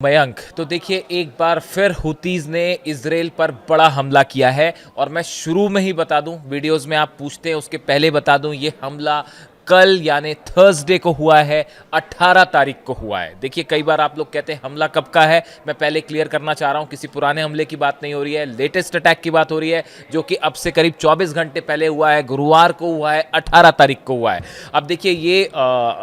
मयंक, तो देखिए एक बार फिर हुतीज़ ने इजराइल पर बड़ा हमला किया है। और मैं शुरू में ही बता दूं, वीडियोस में आप पूछते हैं उसके पहले बता दूं, ये हमला कल यानी थर्सडे को हुआ है, 18 तारीख को हुआ है। देखिए कई बार आप लोग कहते हैं हमला कब का है, मैं पहले क्लियर करना चाह रहा हूं, किसी पुराने हमले की बात नहीं हो रही है, लेटेस्ट अटैक की बात हो रही है, जो कि अब से करीब 24 घंटे पहले हुआ है, गुरुवार को हुआ है, 18 तारीख को हुआ है। अब देखिए ये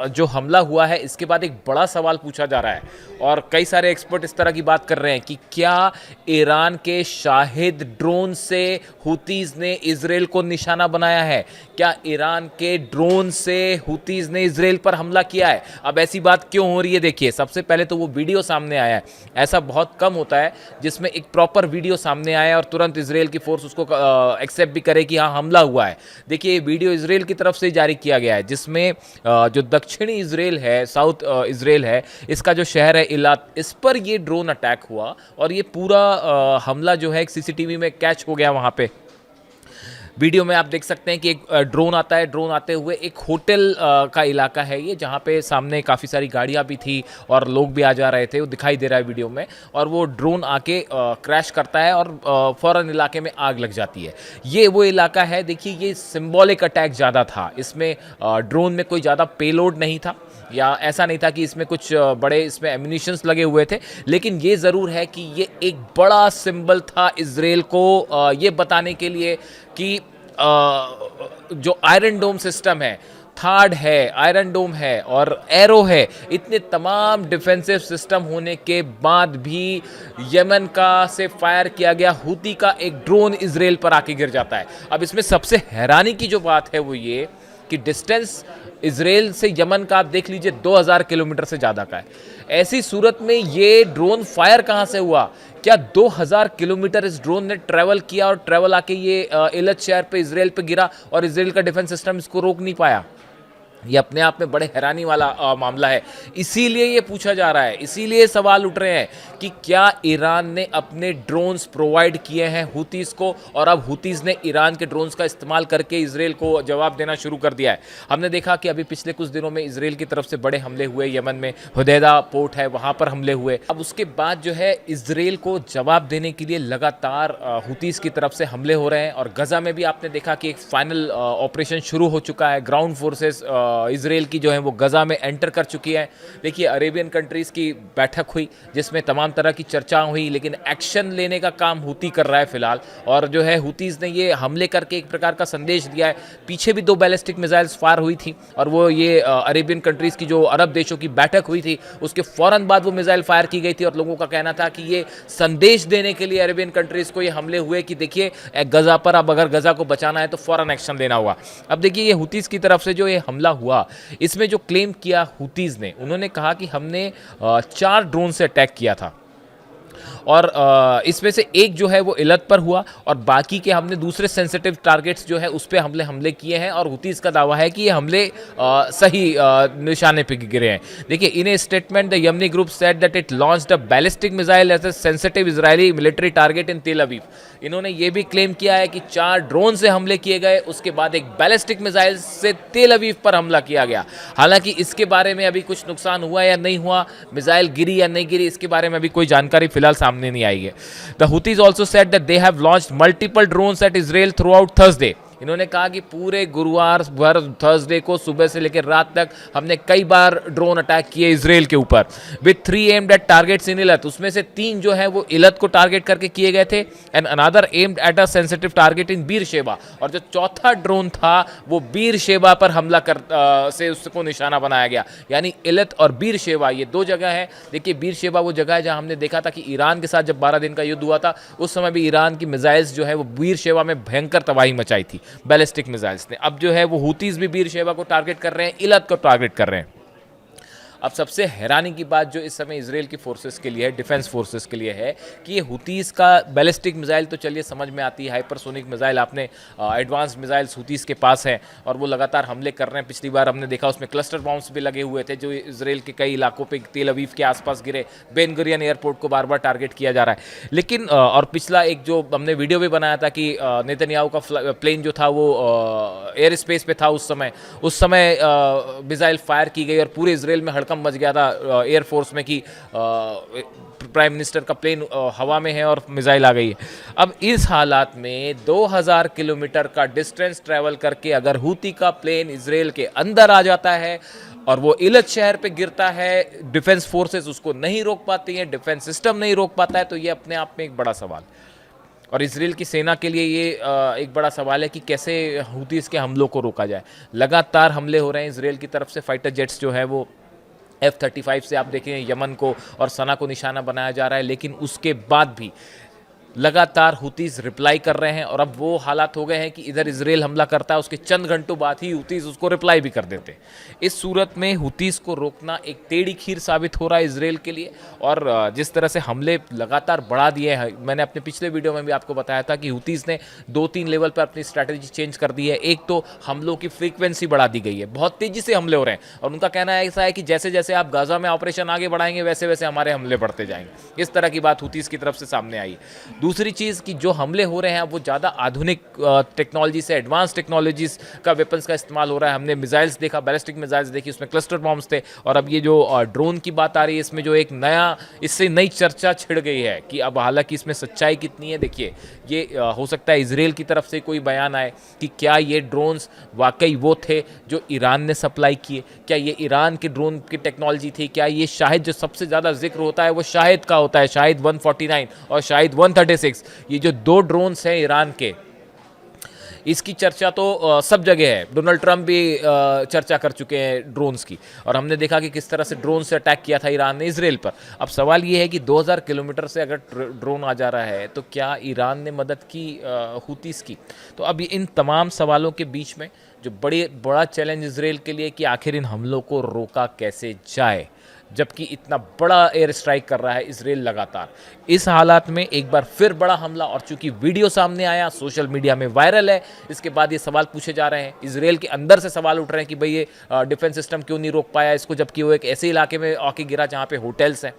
जो हमला हुआ है, इसके बाद एक बड़ा सवाल पूछा जा रहा है और कई सारे एक्सपर्ट इस तरह की बात कर रहे हैं कि क्या ईरान के शाहिद ड्रोन से हुतीज़ ने इजराइल को निशाना बनाया है? क्या ईरान के ड्रोन से हुतीज़ ने इजराइल पर हमला किया है? अब ऐसी बात क्यों हो रही है? देखिए सबसे पहले तो वो वीडियो सामने आया है। ऐसा बहुत कम होता है जिसमें एक प्रॉपर वीडियो सामने आया और तुरंत इजराइल की फोर्स उसको एक्सेप्ट भी करे कि हाँ हमला हुआ है। देखिए ये वीडियो इजराइल की तरफ से जारी किया गया है, जिसमें जो दक्षिणी इजराइल है, साउथ इजराइल है, इसका जो शहर है इलात, इस पर ये ड्रोन अटैक हुआ और ये पूरा हमला जो है सीसीटीवी में कैच हो गया। वहाँ पे वीडियो में आप देख सकते हैं कि एक ड्रोन आता है, ड्रोन आते हुए एक होटल का इलाका है ये, जहाँ पे सामने काफ़ी सारी गाड़ियाँ भी थी और लोग भी आ जा रहे थे, वो दिखाई दे रहा है वीडियो में। और वो ड्रोन आके क्रैश करता है और फ़ौरन इलाके में आग लग जाती है। ये वो इलाका है। देखिए ये सिंबॉलिक अटैक ज़्यादा था, इसमें ड्रोन में कोई ज़्यादा पेलोड नहीं था, या ऐसा नहीं था कि इसमें कुछ बड़े इसमें एम्यूनिशंस लगे हुए थे, लेकिन ये ज़रूर है कि ये एक बड़ा सिंबल था इजराइल को ये बताने के लिए कि जो आयरन डोम सिस्टम है, थार्ड है, आयरन डोम है और एरो है, इतने तमाम डिफेंसिव सिस्टम होने के बाद भी यमन का से फायर किया गया हुती का एक ड्रोन इजराइल पर आके गिर जाता है। अब इसमें सबसे हैरानी की जो बात है वो ये कि डिस्टेंस इजराइल से यमन का आप देख लीजिए 2000 किलोमीटर से ज़्यादा का है। ऐसी सूरत में ये ड्रोन फायर कहाँ से हुआ? क्या 2000 किलोमीटर इस ड्रोन ने ट्रैवल किया और ट्रैवल आके ये इलत शहर पे इजराइल पे गिरा और इजराइल का डिफेंस सिस्टम इसको रोक नहीं पाया? ये अपने आप में बड़े हैरानी वाला मामला है। इसीलिए ये पूछा जा रहा है, इसीलिए सवाल उठ रहे हैं कि क्या ईरान ने अपने ड्रोन्स प्रोवाइड किए हैं हुतीज़ को, और अब हुतीज़ ने ईरान के ड्रोन्स का इस्तेमाल करके इजराइल को जवाब देना शुरू कर दिया है। हमने देखा कि अभी पिछले कुछ दिनों में इजराइल की तरफ से बड़े हमले हुए, यमन में हुदैदा पोर्ट है वहाँ पर हमले हुए। अब उसके बाद जो है इजराइल को जवाब देने के लिए लगातार हुतीज़ की तरफ से हमले हो रहे हैं। और गजा में भी आपने देखा कि एक फाइनल ऑपरेशन शुरू हो चुका है। ग्राउंड फोर्सेस इजराइल की जो है वो गजा में एंटर कर चुकी है। देखिए अरेबियन कंट्रीज़ की बैठक हुई जिसमें तमाम तरह की चर्चा हुई, लेकिन एक्शन लेने का काम हुती कर रहा है फिलहाल। और जो है हुतीज़ ने ये हमले करके एक प्रकार का संदेश दिया है। पीछे भी 2 बैलिस्टिक मिसाइल्स फायर हुई थी और वो ये अरेबियन कंट्रीज़ की जो अरब देशों की बैठक हुई थी उसके फ़ौरन बाद वो मिसाइल फायर की गई थी। और लोगों का कहना था कि ये संदेश देने के लिए अरेबियन कंट्रीज़ को ये हमले हुए कि देखिए गजा पर अब अगर गजा को बचाना है तो फ़ौरन एक्शन लेना होगा। अब देखिए ये हुतीज़ की तरफ से जो ये हमला हुआ, इसमें जो क्लेम किया हुतीज़ ने, उन्होंने कहा कि हमने 4 ड्रोन से अटैक किया था और इसमें से एक जो है वो इलत पर हुआ और बाकी के हमने दूसरे सेंसिटिव टारगेट्स जो है उस पर हमले किए हैं। और हुतीज़ का दावा है कि ये हमले सही निशाने पे गिरे हैं। देखिए in a statement the Yemeni group said that it launched a ballistic missile as a sensitive Israeli military target in Tel Aviv. इन्होंने ये भी क्लेम किया है कि 4 ड्रोन से हमले किए गए, उसके बाद एक बैलिस्टिक मिसाइल से तेल अवीव पर हमला किया गया। हालांकि इसके बारे में अभी कुछ नुकसान हुआ या नहीं हुआ, मिसाइल गिरी या नहीं गिरी, इसके बारे में अभी कोई जानकारी फिलहाल सामने नहीं आई है। The Houthis also said that they have launched multiple drones at Israel throughout Thursday. इन्होंने कहा कि पूरे गुरुवार भर थर्सडे को सुबह से लेकर रात तक हमने कई बार ड्रोन अटैक किए इजराइल के ऊपर with 3 aimed at targets in Eilat. उसमें से 3 जो है वो इलत को टारगेट करके किए गए थे and another aimed at a sensitive target in Bir Sheba. और जो चौथा ड्रोन था वो बीर शेबा पर हमला से उसको निशाना बनाया गया। यानी इलत और बीर शेबा ये 2 जगह है। देखिए बीर शेबा वो जगह है जहां हमने देखा था कि ईरान के साथ जब 12 दिन का युद्ध हुआ था उस समय भी ईरान की मिसाइल्स जो है वो बीर शेबा में भयंकर तबाही मचाई थी बैलिस्टिक मिसाइल्स ने। अब जो है वो हुतीज़ भी बीर शेबा को टारगेट कर रहे हैं, इलत को टारगेट कर रहे हैं। अब सबसे हैरानी की बात जो इस समय इजराइल की फोर्सेस के लिए है, डिफेंस फोर्सेस के लिए है कि ये हुतीज़ का बैलिस्टिक मिसाइल तो चलिए समझ में आती है, हाइपरसोनिक मिसाइल आपने एडवांस्ड मिसाइल्स हुतीज़ के पास हैं और वो लगातार हमले कर रहे हैं। पिछली बार हमने देखा उसमें क्लस्टर बॉम्ब्स भी लगे हुए थे जो इजराइल के कई इलाकों पे तेल अवीव के आसपास गिरे। बेन गुरियन एयरपोर्ट को बार बार टारगेट किया जा रहा है। लेकिन और पिछला एक जो हमने वीडियो भी बनाया था कि नेतन्याहू का प्लेन जो था वो एयर स्पेस पे था, उस समय मिसाइल फायर की गई और पूरे इजराइल में हड़कंप हड़कंप मच गया था एयरफोर्स में कि प्राइम मिनिस्टर का प्लेन हवा में है और मिसाइल आ गई है। अब इस हालात में 2000 किलोमीटर का डिस्टेंस ट्रैवल करके अगर हूती का प्लेन इसराइल के अंदर आ जाता है और वो इलत शहर पे गिरता है, डिफेंस फोर्सेस उसको नहीं रोक पाती हैं, डिफेंस सिस्टम नहीं रोक पाता है, तो ये अपने आप में एक बड़ा सवाल। और इसराइल की सेना के लिए ये एक बड़ा सवाल है कि कैसे हूतीस के हमलों को रोका जाए। लगातार हमले हो रहे हैं इसराइल की तरफ से, फाइटर जेट्स जो है वो F-35 से आप देखें यमन को और सना को निशाना बनाया जा रहा है, लेकिन उसके बाद भी लगातार हुतीस रिप्लाई कर रहे हैं। और अब वो हालात हो गए हैं कि इधर इसराइल हमला करता है, उसके चंद घंटों बाद ही हुतीस उसको रिप्लाई भी कर देते हैं। इस सूरत में हुतीस को रोकना एक टेढ़ी खीर साबित हो रहा है इसराइल के लिए। और जिस तरह से हमले लगातार बढ़ा दिए हैं, मैंने अपने पिछले वीडियो में भी आपको बताया था कि हुतीस ने 2-3 लेवल पर अपनी स्ट्रैटेजी चेंज कर दी है। एक तो हमलों की फ्रीक्वेंसी बढ़ा दी गई है, बहुत तेजी से हमले हो रहे हैं, और उनका कहना ऐसा है कि जैसे जैसे आप गाजा में ऑपरेशन आगे बढ़ाएंगे वैसे वैसे हमारे हमले बढ़ते जाएंगे। इस तरह की बात हुतीस की तरफ से सामने आई। दूसरी चीज़ कि जो हमले हो रहे हैं वो ज़्यादा आधुनिक टेक्नोलॉजी से, एडवांस टेक्नोलॉजीज का वेपन्स का इस्तेमाल हो रहा है। हमने मिसाइल्स देखा, बैलिस्टिक मिसाइल्स देखी, उसमें क्लस्टर बॉम्ब्स थे। और अब ये जो ड्रोन की बात आ रही है, इसमें जो एक नया, इससे नई चर्चा छिड़ गई है कि अब हालांकि इसमें सच्चाई कितनी है। देखिए, ये हो सकता है इसराइल की तरफ से कोई बयान आए कि क्या ये ड्रोन्स वाकई वो थे जो ईरान ने सप्लाई किए, क्या ये ईरान के ड्रोन की टेक्नोलॉजी थी, क्या ये शाहिद, जो सबसे ज़्यादा जिक्र होता है वो शाहिद का होता है, शाहिद 149 और शाहिद 136, ये जो 2 ड्रोन्स हैं ईरान के, इसकी चर्चा तो सब जगह है। डोनाल्ड ट्रंप भी चर्चा कर चुके हैं ड्रोन्स की, और हमने देखा कि किस तरह से ड्रोन से अटैक किया था ईरान ने इसराइल पर। अब सवाल ये है कि 2000 किलोमीटर से अगर ड्रोन आ जा रहा है तो क्या ईरान ने मदद की हुतीस की? तो अब इन तमाम सवालों के बीच में जो बड़ा चैलेंज इसराइल के लिए कि आखिर इन हमलों को रोका कैसे जाए, जबकि इतना बड़ा एयर स्ट्राइक कर रहा है इसराइल लगातार। इस हालात में एक बार फिर बड़ा हमला, और चूंकि वीडियो सामने आया, सोशल मीडिया में वायरल है, इसके बाद ये सवाल पूछे जा रहे हैं, इसराइल के अंदर से सवाल उठ रहे हैं कि भाई ये डिफेंस सिस्टम क्यों नहीं रोक पाया इसको, जबकि वो एक ऐसे इलाके में आके गिरा जहाँ पे होटल्स हैं,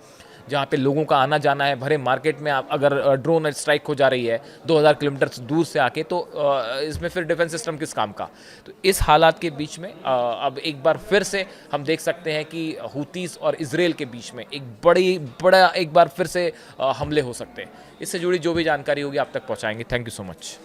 जहाँ पे लोगों का आना जाना है, भरे मार्केट में अगर ड्रोन स्ट्राइक हो जा रही है 2000 किलोमीटर से दूर से आके, तो इसमें फिर डिफेंस सिस्टम किस काम का? तो इस हालात के बीच में अब एक बार फिर से हम देख सकते हैं कि हुतीस और इसराइल के बीच में एक बड़ा एक बार फिर से हमले हो सकते हैं। इससे जुड़ी जो भी जानकारी होगी आप तक पहुँचाएंगे। Thank you so much.